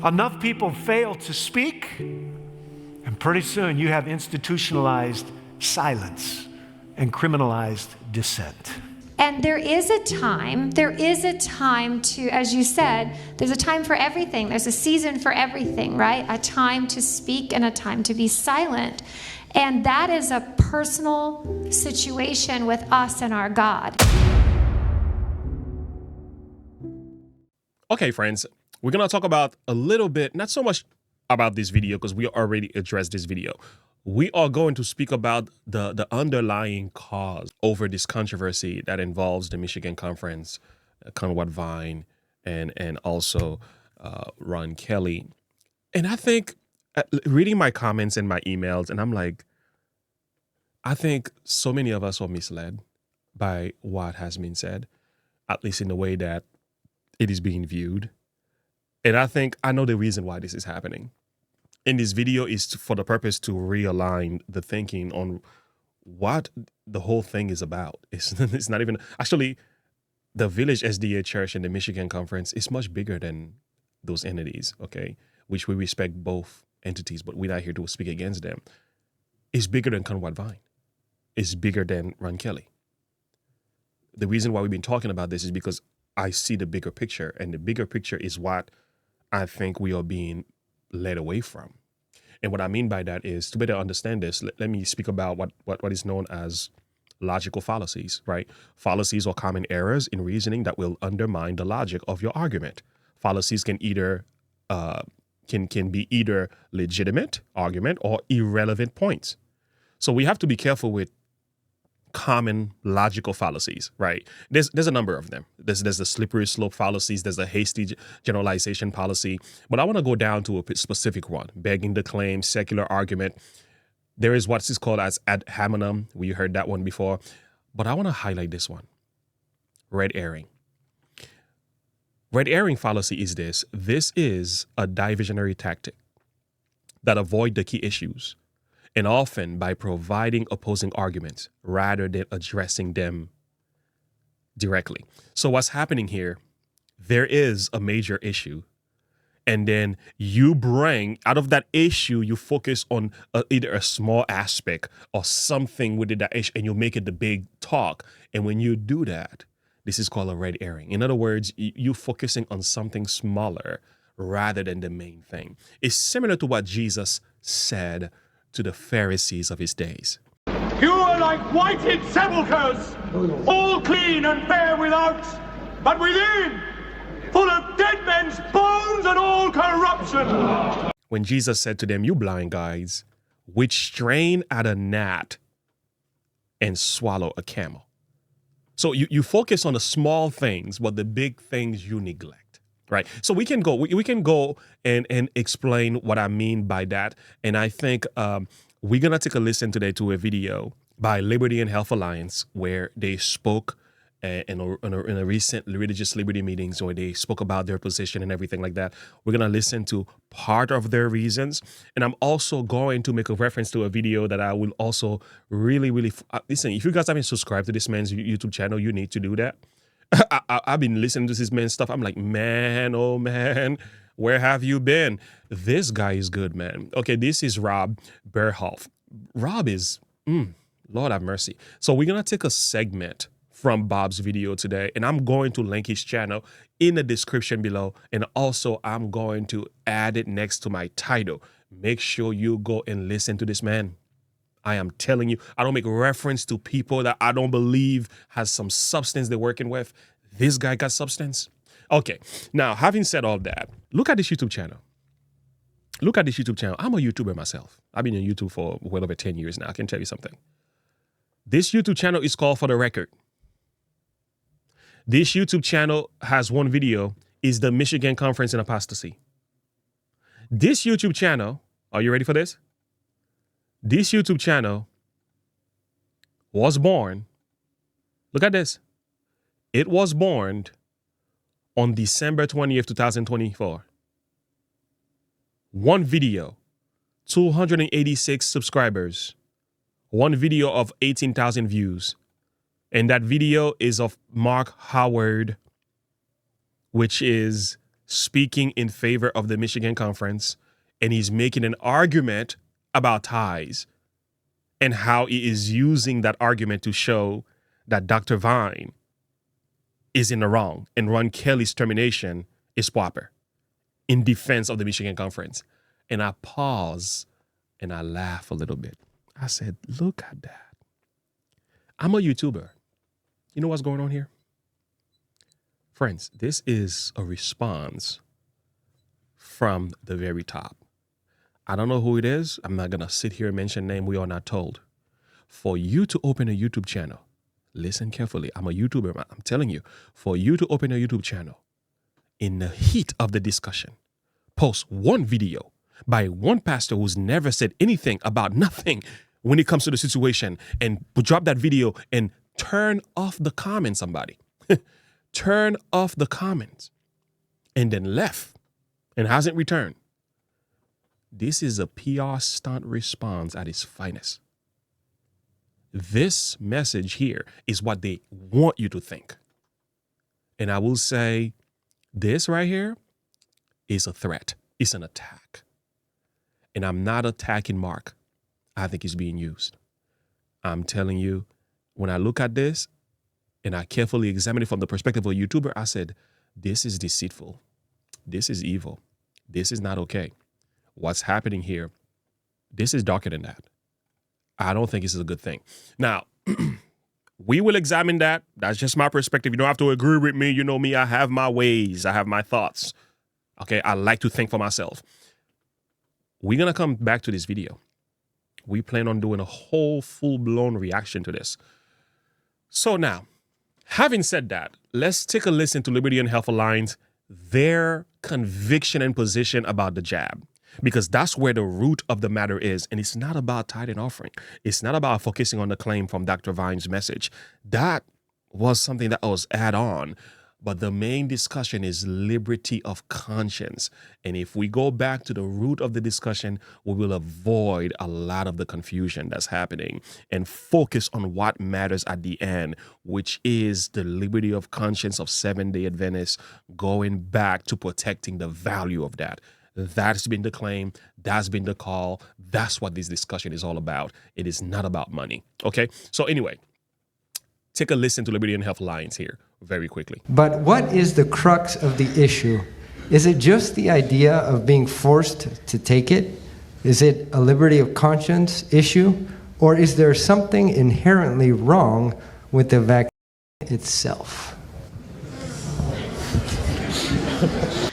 Enough people fail to speak, and pretty soon you have institutionalized silence and criminalized dissent. And there is a time to, as you said, there's a time for everything. There's a season for everything, right? A time to speak and a time to be silent. And that is a personal situation with us and our God. Okay, friends, we're going to talk about a little bit, not so much about this video because we already addressed this video. We are going to speak about the underlying cause over this controversy that involves the Michigan Conference, Conrad Vine, and also Ron Kelly. And I think reading my comments and my emails, and I'm like, I think so many of us are misled by what has been said, at least in the way that it is being viewed. And I think I know the reason why this is happening. And this video is for the purpose to realign the thinking on what the whole thing is about. It's not even, actually, the Village SDA Church and the Michigan Conference is much bigger than those entities, okay? Which we respect both entities, but we're not here to speak against them. It's bigger than Conrad Vine. It's bigger than Ron Kelly. The reason why we've been talking about this is because I see the bigger picture, and the bigger picture is what I think we are being led away from. And what I mean by that is, to better understand this, let me speak about what is known as logical fallacies, right? Fallacies are common errors in reasoning that will undermine the logic of your argument. Fallacies can either can be either legitimate argument or irrelevant points. So we have to be careful with common logical fallacies, right? There's a number of them. There's the slippery slope fallacies. There's a hasty generalization fallacy. But I want to go down to a specific one: begging the claim, secular argument. There is what is called as ad hominem. We heard that one before. But I want to highlight this one: red herring. Red herring fallacy is this. This is a diversionary tactic that avoid the key issues, and often by providing opposing arguments rather than addressing them directly. So what's happening here, there is a major issue, and then you bring, out of that issue, you focus on either a small aspect or something within that issue, and you make it the big talk. And when you do that, this is called a red herring. In other words, you focusing on something smaller rather than the main thing. It's similar to what Jesus said to the Pharisees of his days. You are like whited sepulchres, all clean and bare without, but within, full of dead men's bones and all corruption. When Jesus said to them, you blind guides, which strain at a gnat and swallow a camel. So you focus on the small things, but the big things you neglect. Right. So we can go and explain what I mean by that. And I think we're going to take a listen today to a video by Liberty and Health Alliance where they spoke in a recent religious liberty meetings where they spoke about their position and everything like that. We're going to listen to part of their reasons. And I'm also going to make a reference to a video that I will also really listen. If you guys haven't subscribed to this man's YouTube channel, you need to do that. I've been listening to this man's stuff. I'm like, man, oh man, where have you been? This guy is good, man. Okay, this is Rob Berhoff. Rob is, Lord have mercy. So we're going to take a segment from Bob's video today, and I'm going to link his channel in the description below. And also, I'm going to add it next to my title. Make sure you go and listen to this man. I am telling you, I don't make reference to people that I don't believe has some substance they're working with. This guy got substance. Okay, now having said all that, look at this YouTube channel. Look at this YouTube channel. I'm a YouTuber myself. I've been on YouTube for well over 10 years now. I can tell you something. This YouTube channel is called For the Record. This YouTube channel has one video, is the Michigan Conference in Apostasy. This YouTube channel, are you ready for this? This YouTube channel was born, look at this. It was born on December 20th, 2024. One video, 286 subscribers. One video of 18,000 views. And that video is of Mark Howard, which is speaking in favor of the Michigan Conference, and he's making an argument about ties and how he is using that argument to show that Dr. Vine is in the wrong and Ron Kelly's termination is proper in defense of the Michigan Conference. And I pause and I laugh a little bit. I said, look at that. I'm a YouTuber. You know what's going on here? Friends, this is a response from the very top. I don't know who it is. I'm not going to sit here and mention name we are not told. For you to open a YouTube channel, listen carefully. I'm a YouTuber. I'm telling you, for you to open a YouTube channel in the heat of the discussion, post one video by one pastor who's never said anything about nothing when it comes to the situation, and drop that video and turn off the comments, somebody. Turn off the comments and then left and hasn't returned. This is a PR stunt response at its finest. This message here is what they want you to think. And I will say this right here is a threat. It's an attack. And I'm not attacking Mark. I think he's being used. I'm telling you, when I look at this and I carefully examine it from the perspective of a YouTuber, I said, this is deceitful. This is evil. This is not okay. What's happening here, this is darker than that. I don't think this is a good thing. Now, we will examine that. That's just my perspective. You don't have to agree with me. You know me, I have my ways. I have my thoughts. Okay, I like to think for myself. We're going to come back to this video. We plan on doing a whole full-blown reaction to this. So now, having said that, let's take a listen to Liberty and Health Alliance, their conviction and position about the jab. Because that's where the root of the matter is. And it's not about tithe and offering. It's not about focusing on the claim from Dr. Vine's message. That was something that was add on. But the main discussion is liberty of conscience. And if we go back to the root of the discussion, we will avoid a lot of the confusion that's happening and focus on what matters at the end, which is the liberty of conscience of Seventh-day Adventists, going back to protecting the value of that. That's been the claim. That's been the call. That's what this discussion is all about. It is not about money. Okay? So anyway, take a listen to Liberty and Health Alliance here very quickly. But what is the crux of the issue? Is it just the idea of being forced to take it? Is it a liberty of conscience issue? Or is there something inherently wrong with the vaccine itself?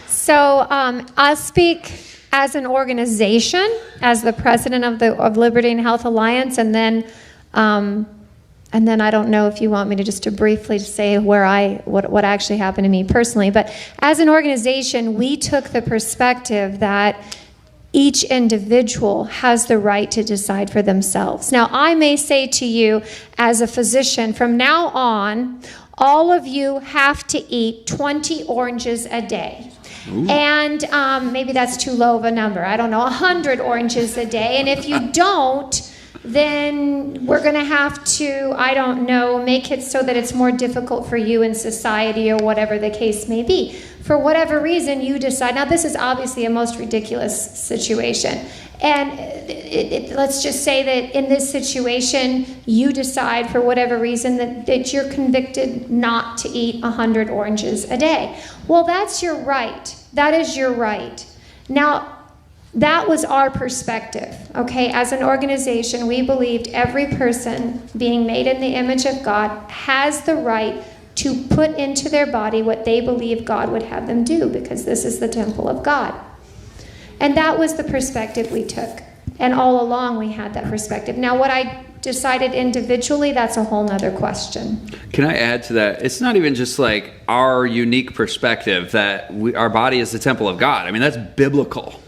So I'll speak as an organization, as the president of Liberty and Health Alliance, and then I don't know if you want me to just to briefly say what actually happened to me personally. But as an organization, we took the perspective that each individual has the right to decide for themselves. Now, I may say to you as a physician, from now on, all of you have to eat 20 oranges a day. Ooh. And maybe that's too low of a number. I don't know, 100 oranges a day. And if you don't, then we're going to have to, I don't know, make it so that it's more difficult for you in society or whatever the case may be. For whatever reason, you decide. Now, this is obviously a most ridiculous situation. And let's just say that in this situation, you decide for whatever reason that you're convicted not to eat 100 oranges a day. Well, that's your right. That is your right. Now, that was our perspective, okay? As an organization, we believed every person being made in the image of God has the right to put into their body what they believe God would have them do, because this is the temple of God. And that was the perspective we took. And all along we had that perspective. Now, what I decided individually, that's a whole nother question. Can I add to that? It's not even just like our unique perspective that our body is the temple of God. I mean, that's biblical.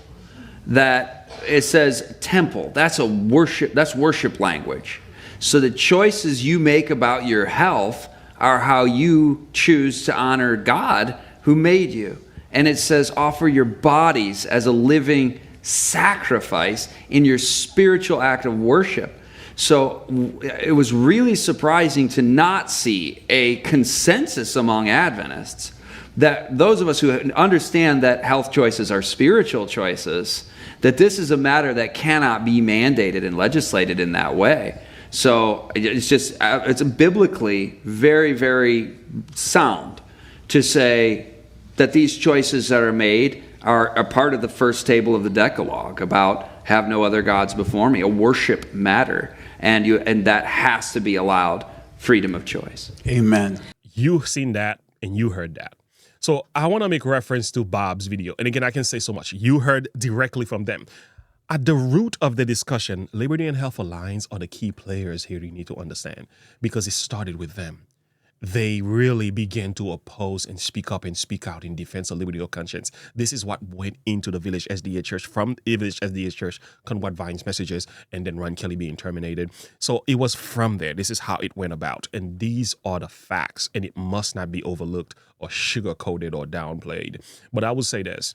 That it says temple, that's worship language. So the choices you make about your health are how you choose to honor God who made you. And it says offer your bodies as a living sacrifice in your spiritual act of worship. So it was really surprising to not see a consensus among Adventists, that those of us who understand that health choices are spiritual choices, that this is a matter that cannot be mandated and legislated in that way. So it's biblically very, very sound to say that these choices that are made are a part of the first table of the Decalogue about have no other gods before me, a worship matter, and that has to be allowed freedom of choice. Amen. You've seen that and you heard that. So I want to make reference to Bob's video. And again, I can say so much. You heard directly from them. At the root of the discussion, Liberty and Health Alliance are the key players here you need to understand, because it started with them. They really began to oppose and speak up and speak out in defense of liberty of conscience. This is what went into the Village SDA Church, from the Village SDA Church, Conrad Vine's messages, and then Ron Kelly being terminated. So it was from there. This is how it went about. And these are the facts, and it must not be overlooked or sugar-coated or downplayed. But I will say this.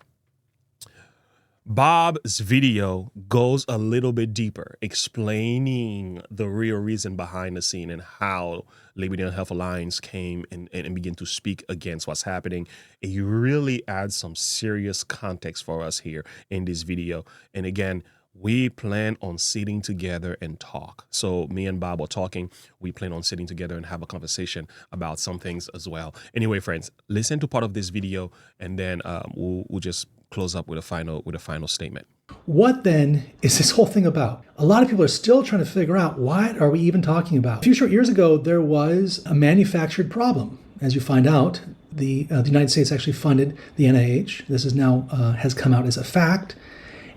Bob's video goes a little bit deeper, explaining the real reason behind the scene and how Liberty and Health Alliance came and began to speak against what's happening. It really adds some serious context for us here in this video. And again, we plan on sitting together and talk. So me and Bob are talking. We plan on sitting together and have a conversation about some things as well. Anyway, friends, listen to part of this video, and then we'll just close up with a final statement. What then is this whole thing about? A lot of people are still trying to figure out, what are we even talking about? A few short years ago, there was a manufactured problem. As you find out, the United States actually funded the NIH. This is now has come out as a fact.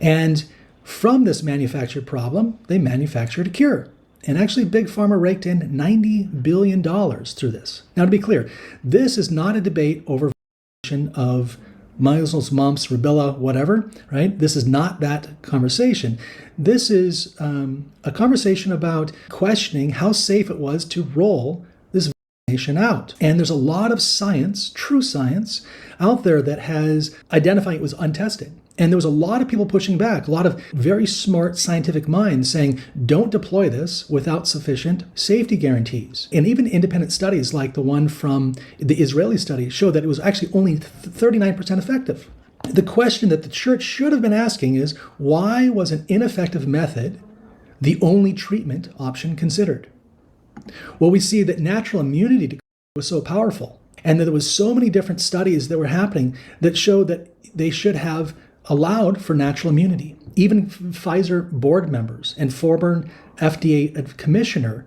And from this manufactured problem, they manufactured a cure. And actually, Big Pharma raked in $90 billion through this. Now, to be clear, this is not a debate over of measles, mumps, rubella, whatever, right? This is not that conversation. This is a conversation about questioning how safe it was to roll this vaccination out. And there's a lot of science, true science, out there that has identified it was untested. And there was a lot of people pushing back, a lot of very smart scientific minds saying, don't deploy this without sufficient safety guarantees. And even independent studies like the one from the Israeli study showed that it was actually only 39% effective. The question that the church should have been asking is, why was an ineffective method the only treatment option considered? Well, we see that natural immunity was so powerful, and that there was so many different studies that were happening that showed that they should have allowed for natural immunity. Even Pfizer board members and former FDA commissioner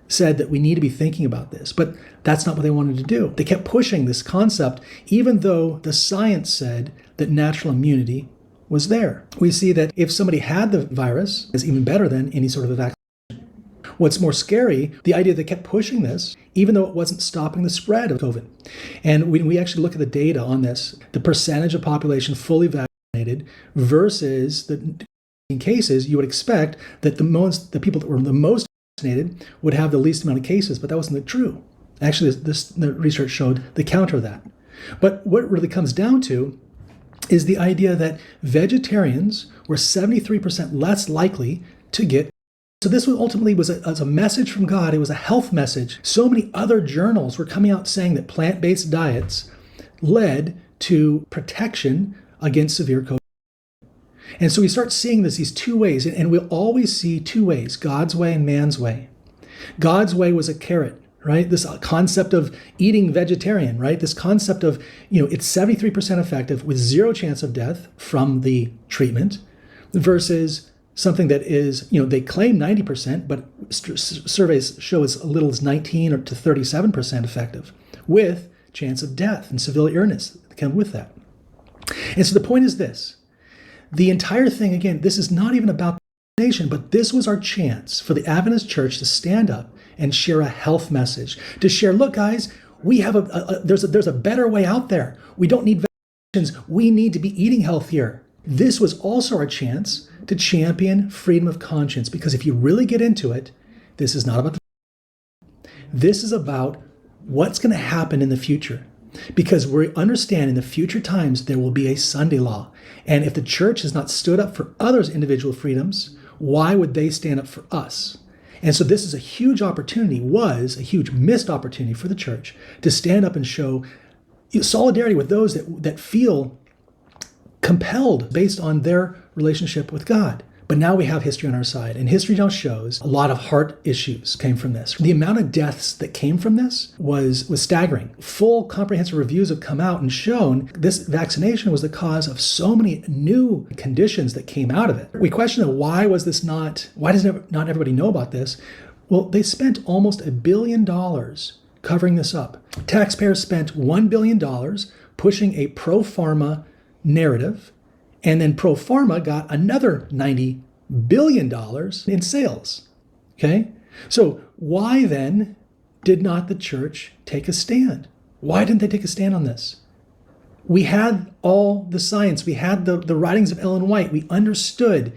said that we need to be thinking about this, but that's not what they wanted to do. They kept pushing this concept, even though the science said that natural immunity was there. We see that if somebody had the virus, it's even better than any sort of a vaccine. What's more scary, the idea they kept pushing this, even though it wasn't stopping the spread of COVID. And when we actually look at the data on this, the percentage of population fully vaccinated versus the cases, you would expect that the people that were the most vaccinated would have the least amount of cases, but that wasn't true. Actually, the research showed the counter of that. But what it really comes down to is the idea that vegetarians were 73% less likely to get. So this ultimately was a message from God. It was a health message. So many other journals were coming out saying that plant-based diets led to protection against severe COVID. And so we start seeing these two ways, and we'll always see two ways, God's way and man's way. God's way was a carrot, right? This concept of eating vegetarian, right? This concept of, it's 73% effective with zero chance of death from the treatment versus something that is, they claim 90%, but surveys show as little as 19 or to 37% effective with chance of death and severe illness that come with that. And so the point is this. The entire thing, again, this is not even about the nation, but this was our chance for the Adventist Church to stand up and share a health message, to share, look, guys, we have there's a better way out there. We don't need vaccinations. We need to be eating healthier. This was also our chance to champion freedom of conscience, because if you really get into it, this is not about this is about what's going to happen in the future. Because we understand in the future times there will be a Sunday law. And if the church has not stood up for others' individual freedoms, why would they stand up for us? And so this is a huge opportunity, was a huge missed opportunity for the church to stand up and show, solidarity with those that feel compelled based on their relationship with God. But now we have history on our side, and history now shows a lot of heart issues came from this. The amount of deaths that came from this was staggering. Full comprehensive reviews have come out and shown this vaccination was the cause of so many new conditions that came out of it. We question why does not everybody know about this? Well, they spent almost $1 billion covering this up. Taxpayers spent $1 billion pushing a pro pharma narrative, and then Pro Pharma got another $90 billion in sales. Okay? So why then did not the church take a stand? Why didn't they take a stand on this? We had all the science. We had the writings of Ellen White. We understood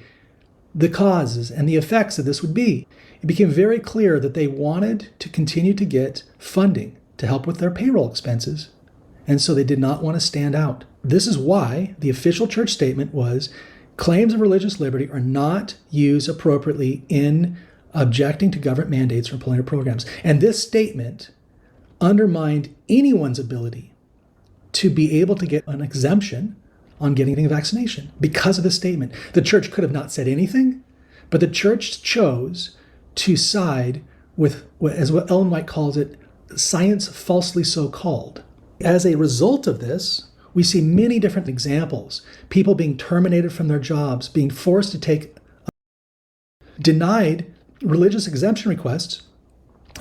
the causes and the effects that this would be. It became very clear that they wanted to continue to get funding to help with their payroll expenses. And so they did not want to stand out. This is why the official church statement was, claims of religious liberty are not used appropriately in objecting to government mandates for political programs. And this statement undermined anyone's ability to be able to get an exemption on getting a vaccination because of this statement. The church could have not said anything, but the church chose to side with, as what Ellen White calls it, science falsely so called. As a result of this, we see many different examples. People being terminated from their jobs, being forced to take denied religious exemption requests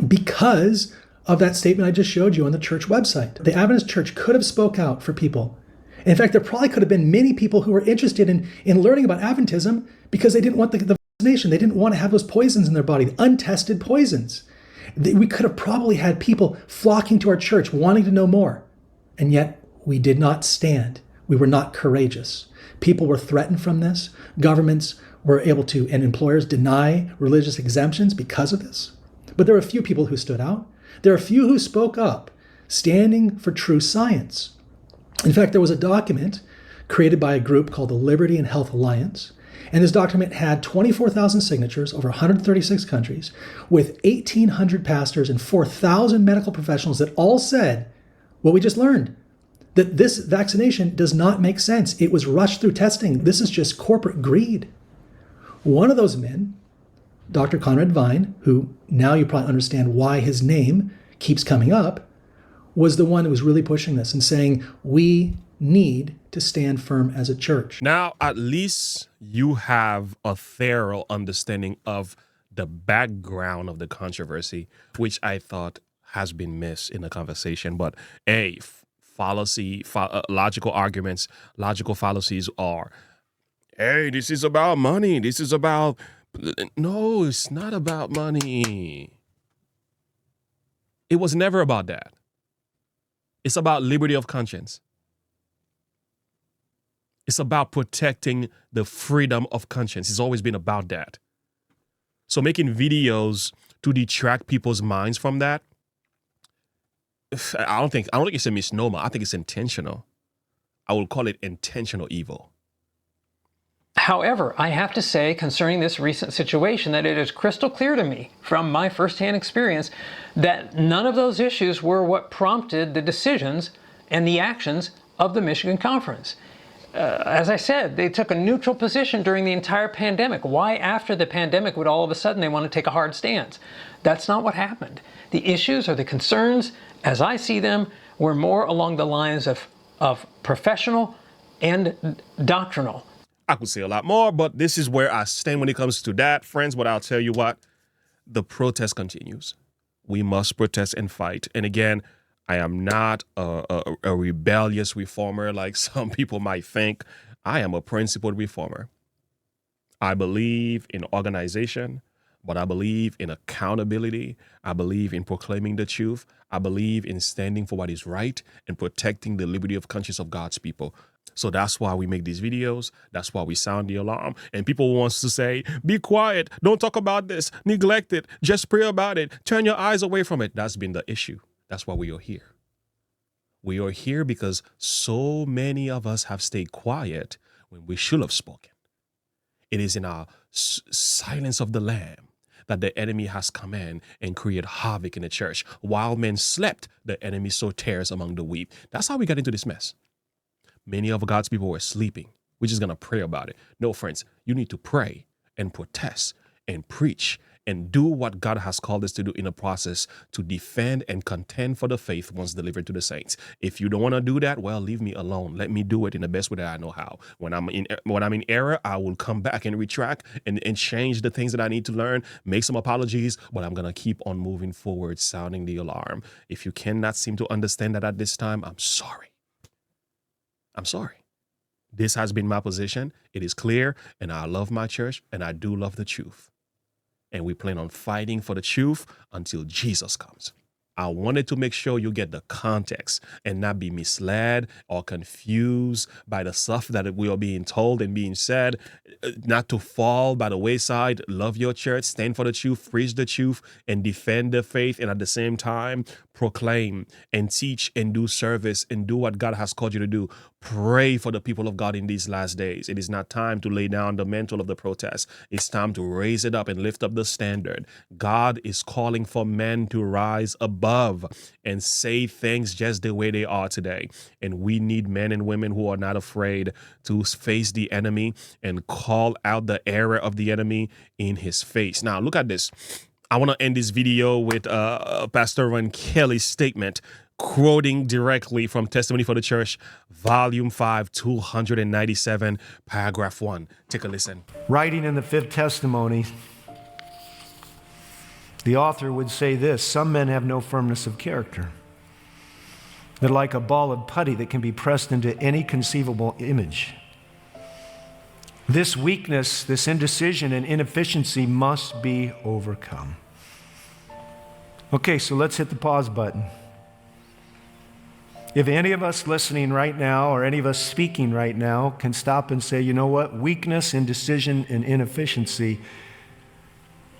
because of that statement I just showed you on the church website. The Adventist church could have spoke out for people. In fact, there probably could have been many people who were interested in learning about Adventism because they didn't want the vaccination. They didn't want to have those poisons in their body, untested poisons. We could have probably had people flocking to our church wanting to know more. And yet we did not stand. We were not courageous. People were threatened from this. Governments were able to, and employers deny religious exemptions because of this. But there were a few people who stood out. There are a few who spoke up, standing for true science. In fact, there was a document created by a group called the Liberty and Health Alliance. And this document had 24,000 signatures over 136 countries with 1,800 pastors and 4,000 medical professionals that all said what we just learned, that this vaccination does not make sense. It was rushed through testing. This is just corporate greed. One of those men, Dr. Conrad Vine, who now you probably understand why his name keeps coming up, was the one who was really pushing this and saying, we need to stand firm as a church. Now, at least you have a thorough understanding of the background of the controversy, which I thought has been missed in the conversation. But logical arguments, logical fallacies are, hey, this is about money. This is about, no, it's not about money. It was never about that. It's about liberty of conscience. It's about protecting the freedom of conscience. It's always been about that. So making videos to detract people's minds from that, I don't think it's a misnomer. I think it's intentional. I will call it intentional evil. However, I have to say concerning this recent situation that it is crystal clear to me from my firsthand experience that none of those issues were what prompted the decisions and the actions of the Michigan Conference. As I said, they took a neutral position during the entire pandemic. Why after the pandemic would all of a sudden they want to take a hard stance? That's not what happened. The issues or the concerns, as I see them, were more along the lines of professional and doctrinal. I could say a lot more, but this is where I stand when it comes to that, friends. But I'll tell you what, the protest continues. We must protest and fight. And again, I am not a rebellious reformer like some people might think. I am a principled reformer. I believe in organization, but I believe in accountability. I believe in proclaiming the truth. I believe in standing for what is right and protecting the liberty of conscience of God's people. So that's why we make these videos. That's why we sound the alarm. And people wants to say, be quiet. Don't talk about this. Neglect it. Just pray about it. Turn your eyes away from it. That's been the issue. That's why we are here. We are here because so many of us have stayed quiet when we should have spoken. It is in our silence of the Lamb that the enemy has come in and created havoc in the church. While men slept, the enemy sowed tares among the wheat. That's how we got into this mess. Many of God's people were sleeping. We're just going to pray about it. No, friends, you need to pray and protest and preach and do what God has called us to do in a process to defend and contend for the faith once delivered to the saints. If you don't want to do that, well, leave me alone. Let me do it in the best way that I know how. When I'm in error, I will come back and retract and change the things that I need to learn, make some apologies, but I'm going to keep on moving forward, sounding the alarm. If you cannot seem to understand that at this time, I'm sorry. I'm sorry. This has been my position. It is clear, and I love my church, and I do love the truth. And we plan on fighting for the truth until Jesus comes. I wanted to make sure you get the context and not be misled or confused by the stuff that we are being told and being said, not to fall by the wayside. Love your church, stand for the truth, preach the truth, and defend the faith. And at the same time, proclaim and teach and do service and do what God has called you to do. Pray for the people of God in these last days. It is not time to lay down the mantle of the protest. It's time to raise it up and lift up the standard. God is calling for men to rise above and say things just the way they are today. And we need men and women who are not afraid to face the enemy and call out the error of the enemy in his face. Now, look at this. I want to end this video with Pastor Ron Kelly's statement, quoting directly from Testimony for the Church, Volume 5, 297, Paragraph 1. Take a listen. Writing in the fifth testimony, the author would say this: some men have no firmness of character. They're like a ball of putty that can be pressed into any conceivable image. This weakness, this indecision and inefficiency must be overcome. Okay, so let's hit the pause button. If any of us listening right now or any of us speaking right now can stop and say, you know what, weakness, indecision, and inefficiency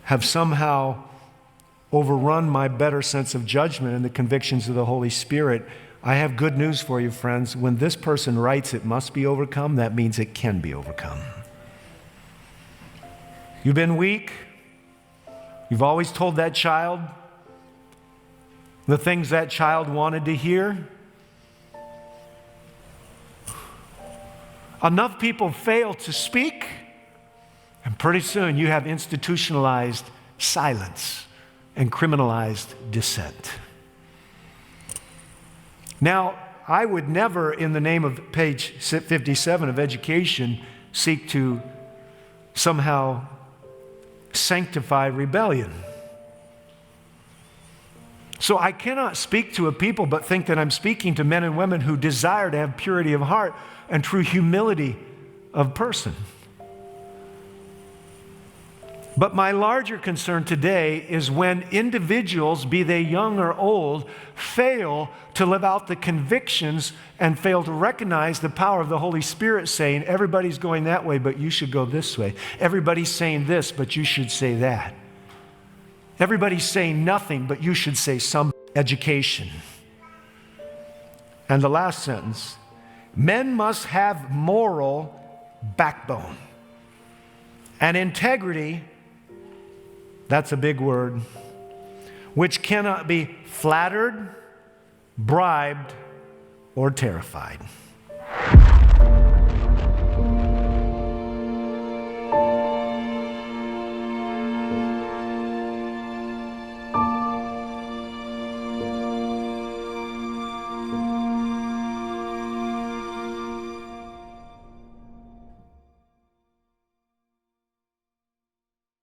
have somehow overrun my better sense of judgment and the convictions of the Holy Spirit, I have good news for you, friends. When this person writes it must be overcome, that means it can be overcome. You've been weak. You've always told that child the things that child wanted to hear. Enough people fail to speak, and pretty soon you have institutionalized silence and criminalized dissent. Now, I would never, in the name of page 57 of education, seek to somehow sanctify rebellion. So I cannot speak to a people but think that I'm speaking to men and women who desire to have purity of heart and true humility of person. But my larger concern today is when individuals, be they young or old, fail to live out the convictions and fail to recognize the power of the Holy Spirit saying, everybody's going that way, but you should go this way. Everybody's saying this, but you should say that. Everybody's saying nothing, but you should say some. Education. And the last sentence, men must have moral backbone and integrity. That's a big word, which cannot be flattered, bribed, or terrified.